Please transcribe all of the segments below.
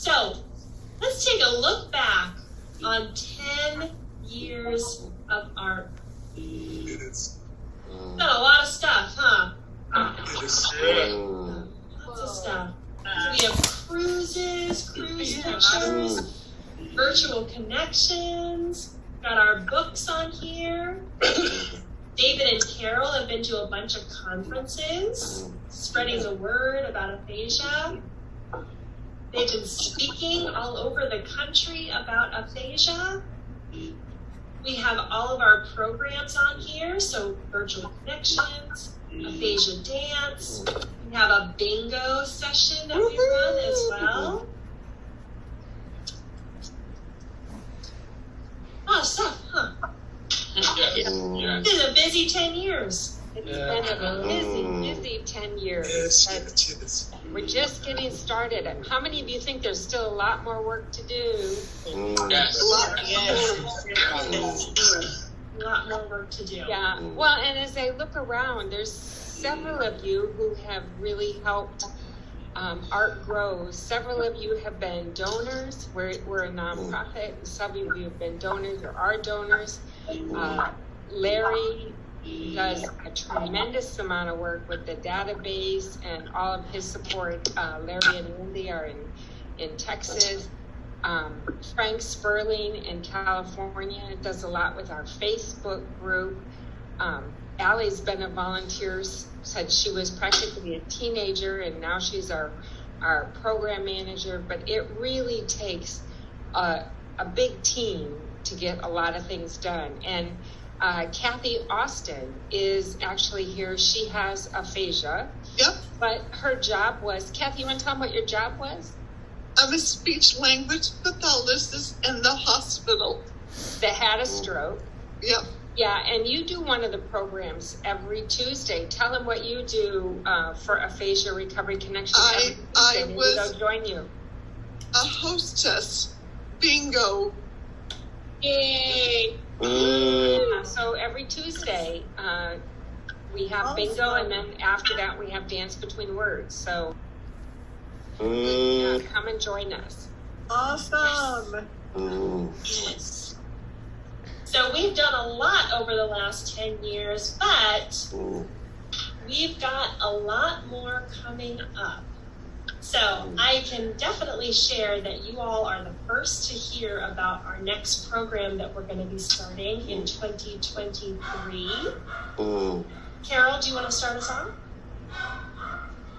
So let's take a look back on 10 years of art. It is. Got a lot of stuff, huh? It is. Lots of stuff. We have cruise pictures, virtual connections, got our books on here. David and Carol have been to a bunch of conferences, spreading the word about aphasia. They've been speaking all over the country about aphasia. We have all of our programs on here, so virtual connections, aphasia dance. We have a bingo session that we run as well. Oh, stuff, huh? It's been a busy 10 years. It's been a busy 10 years. Yes. We're just getting started. How many of you think there's still a lot more work to do? Yes. A lot more work to do. Yeah. Well, and as I look around, there's several of you who have really helped art grow. Several of you have been donors. We're a nonprofit. Some of you have been donors or are donors. Larry does a tremendous amount of work with the database and all of his support. Larry and Lindy are in Texas. Frank Sperling in California does a lot with our Facebook group. Allie's been a volunteer since she was practically a teenager, and now she's our program manager. But it really takes a big team to get a lot of things done. And Kathy Austin is actually here. She has aphasia. Yep. But her job was, Kathy, you want to tell them what your job was? I'm a speech language pathologist in the hospital. That had a stroke. Yep. Yeah, and you do one of the programs every Tuesday. Tell them what you do for Aphasia Recovery Connection. I was they'll join you. A hostess. Bingo. Yay! Yeah, so every Tuesday we have bingo, and then after that we have dance between words. So come and join us. Awesome. Yes. So we've done a lot over the last 10 years, but we've got a lot more coming up. So I can definitely share that you all are the first to hear about our next program that we're going to be starting in 2023. Carol, do you want to start us off?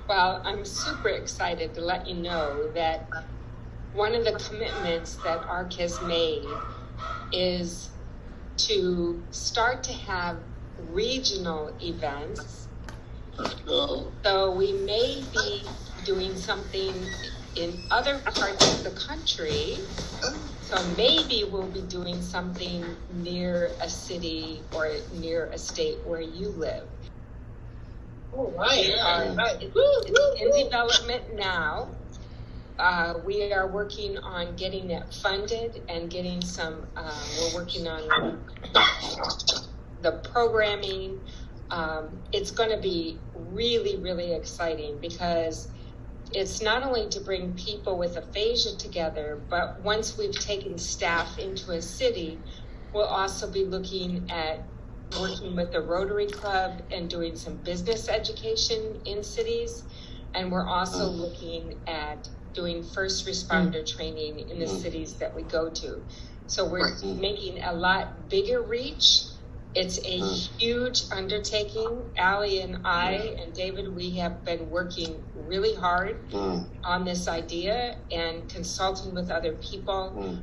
Well, I'm super excited to let you know that one of the commitments that ARC has made is to start to have regional events. So we may be doing something in other parts of the country. So maybe we'll be doing something near a city or near a state where you live. Oh, right. It's in development now. We are working on getting it funded and getting some, we're working on the programming. It's going to be really, really exciting because it's not only to bring people with aphasia together, but once we've taken staff into a city, we'll also be looking at working with the Rotary Club and doing some business education in cities. And we're also looking at doing first responder training in the cities that we go to. So we're making a lot bigger reach. It's a huge undertaking. Allie and I and David, we have been working really hard on this idea and consulting with other people.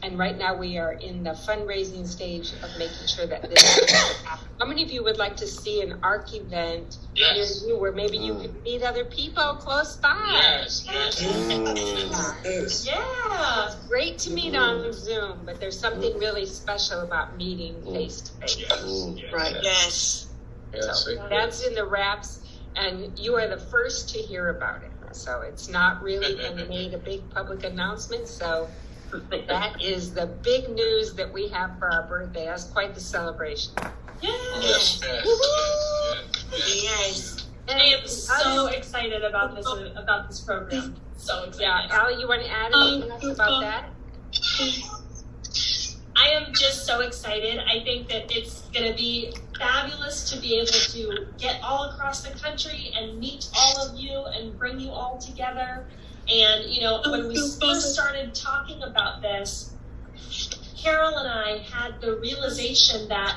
And right now we are in the fundraising stage of making sure that this happens. How many of you would like to see an ARC event near you where maybe you could meet other people close by? Yeah. It's great to meet on Zoom, but there's something really special about meeting face to face. Right. Yes. So that's in the wraps, and you are the first to hear about it. So it's not really been made a big public announcement. So that is the big news that we have for our birthday. That's quite the celebration. Yes. Yes. I am so excited about this program. So excited. Yeah, Al, you want to add anything else about that? I am just so excited. I think that it's going to be fabulous to be able to get all across the country and meet all of you and bring you all together. And, you know, when we first started talking about this, Carol and I had the realization that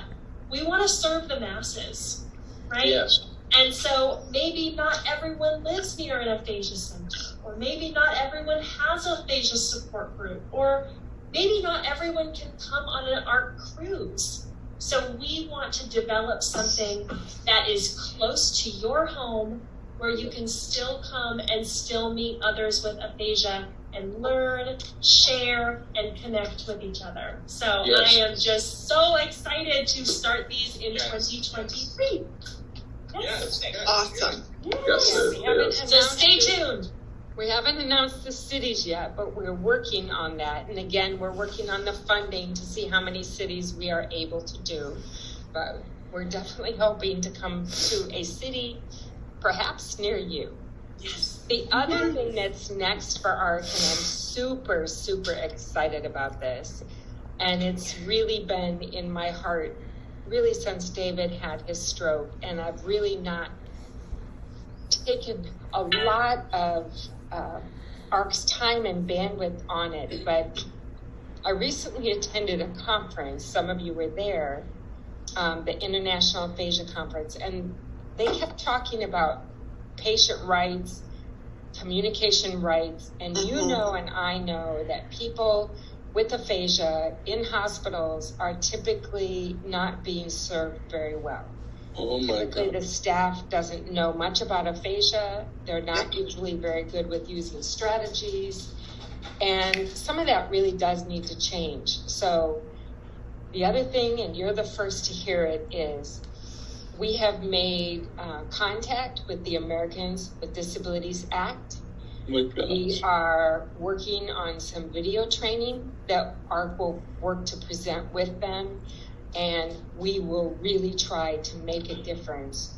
we want to serve the masses, right? Yes. And so maybe not everyone lives near an aphasia center, or maybe not everyone has an aphasia support group, or maybe not everyone can come on an art cruise. So we want to develop something that is close to your home, where you can still come and still meet others with aphasia and learn, share, and connect with each other. So Yes. I am just so excited to start these in 2023. Yes. Awesome. Yes, We haven't So announced stay it. tuned. We haven't announced the cities yet, but we're working on that. And again, we're working on the funding to see how many cities we are able to do. But we're definitely hoping to come to a city perhaps near you. Yes. The other thing that's next for ARC, and I'm super, super excited about this, and it's really been in my heart really since David had his stroke, and I've really not taken a lot of ARC's time and bandwidth on it, but I recently attended a conference, some of you were there, the International Aphasia Conference, and they kept talking about patient rights, communication rights, and you know and I know that people with aphasia in hospitals are typically not being served very well. Oh my Typically, God. the staff doesn't know much about aphasia. They're not usually very good with using strategies, and some of that really does need to change. So the other thing, and you're the first to hear it, is we have made contact with the Americans with Disabilities Act. Oh my We gosh. are working on some video training that ARC will work to present with them, and we will really try to make a difference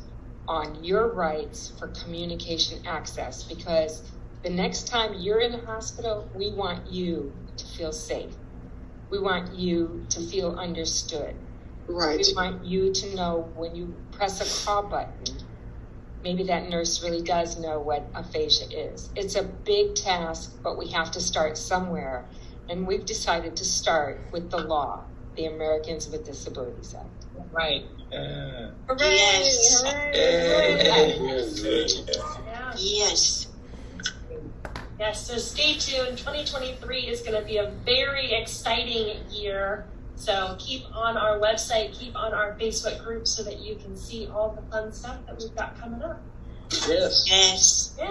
on your rights for communication access, because the next time you're in a hospital, we want you to feel safe. We want you to feel understood. Right. We want you to know when you press a call button, maybe that nurse really does know what aphasia is. It's a big task, but we have to start somewhere. And we've decided to start with the law, the Americans with Disabilities Act. Right. Hooray! Yes. Hooray! Yeah. Yes. Yes, so stay tuned. 2023 is going to be a very exciting year. So keep on our website, keep on our Facebook group so that you can see all the fun stuff that we've got coming up. Yes. Yes. Yeah.